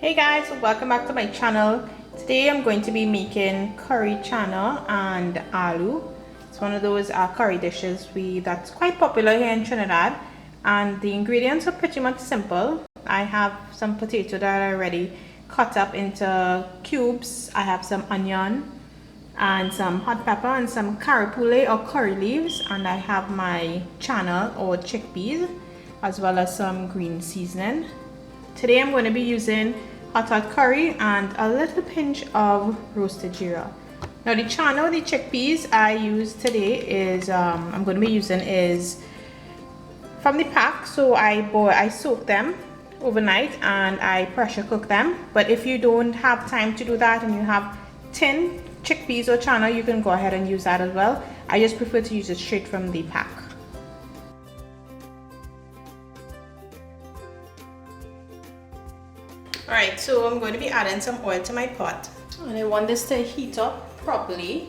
Hey guys, welcome back to my channel. Today I'm going to be making curry chana and aloo. It's one of those curry dishes that's quite popular here in Trinidad, and the ingredients are pretty much simple. I have some potato that I already cut up into cubes. I have some onion and some hot pepper and some carapule or curry leaves, and I have my chana or chickpeas as well as some green seasoning. Today I'm going to be using hot curry and a little pinch of roasted jeera. Now the chana or the chickpeas I use today is I'm going to be using is from the pack. So I soak them overnight and I pressure cook them. But if you don't have time to do that and you have tin chickpeas or chana, you can go ahead and use that as well. I just prefer to use it straight from the pack. Alright, so I'm going to be adding some oil to my pot, and I want this to heat up properly,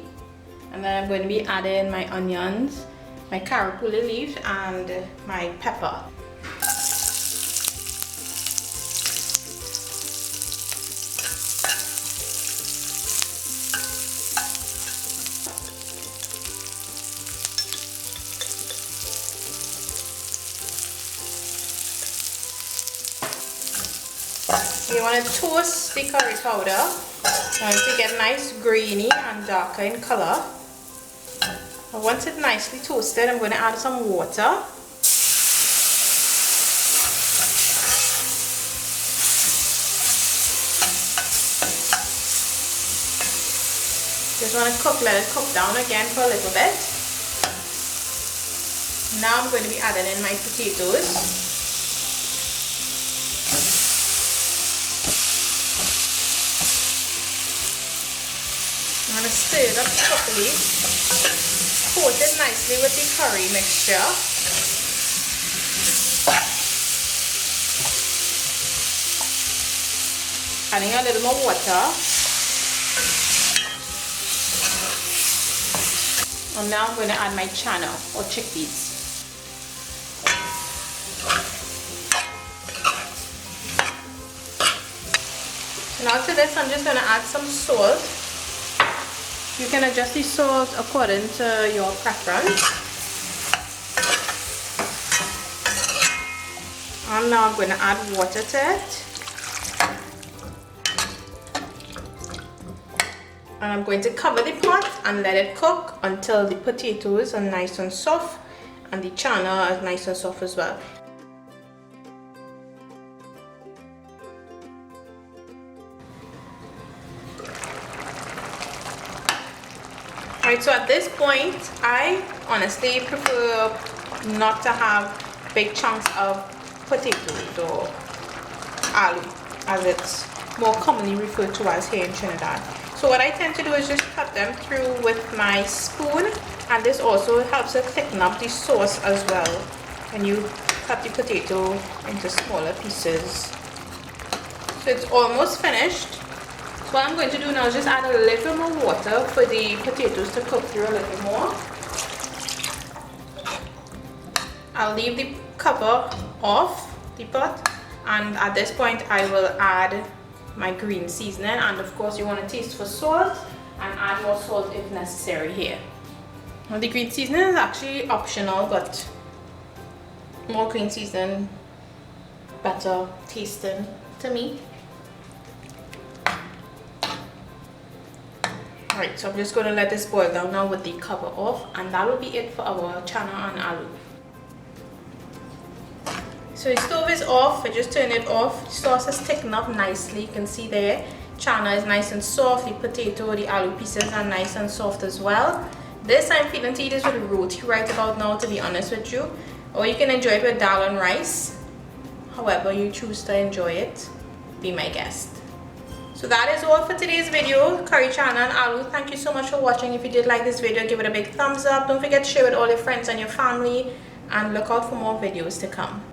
and then I'm going to be adding my onions, my carapule leaves and my pepper. You want to toast the curry powder to get nice grainy and darker in color. Once it's nicely toasted, I'm going to add some water. Just want to let it cook down again for a little bit. Now I'm going to be adding in my potatoes. I'm going to stir it up properly, coat it nicely with the curry mixture. Adding a little more water. And now I'm going to add my chana or chickpeas. So now to this I'm just going to add some salt. You can adjust the salt according to your preference. And now I'm going to add water to it. And I'm going to cover the pot and let it cook until the potatoes are nice and soft and the chana is nice and soft as well. Right, so at this point, I honestly prefer not to have big chunks of potatoes or aloo, as it's more commonly referred to as here in Trinidad. So what I tend to do is just cut them through with my spoon, and this also helps to thicken up the sauce as well when you cut the potato into smaller pieces. So it's almost finished. What I'm going to do now is just add a little more water for the potatoes to cook through a little more. I'll leave the cover off the pot, and at this point I will add my green seasoning, and of course you want to taste for salt and add more salt if necessary here. Now the green seasoning is actually optional, but more green seasoning better tasting to me. Alright, so I'm just going to let this boil down now with the cover off, and that will be it for our chana and aloo. So the stove is off. I just turned it off. The sauce is thickened up nicely. You can see there, chana is nice and soft. The potato, the aloo pieces are nice and soft as well. This I'm feeling to eat this with roti right about now, to be honest with you. Or you can enjoy it with dal and rice. However you choose to enjoy it, be my guest. So that is all for today's video, curry chana and aloo. Thank you so much for watching. If you did like this video, give it a big thumbs up. Don't forget to share with all your friends and your family, and look out for more videos to come.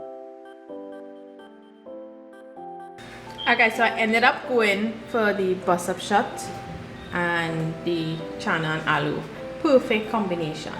Okay, so I ended up going for the bus up shot and the chana and aloo. Perfect combination.